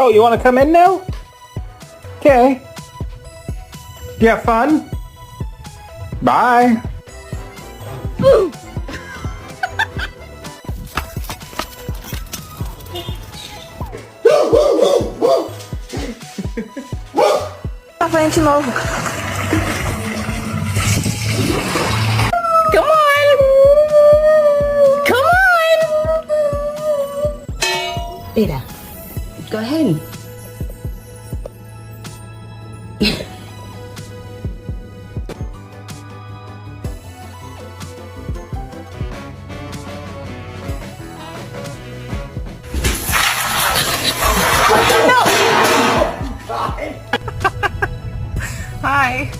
Oh, you want to come in now? Okay. You have fun? Bye. Na frente de novo. Come on! Come on! Mira. Go ahead. Hi.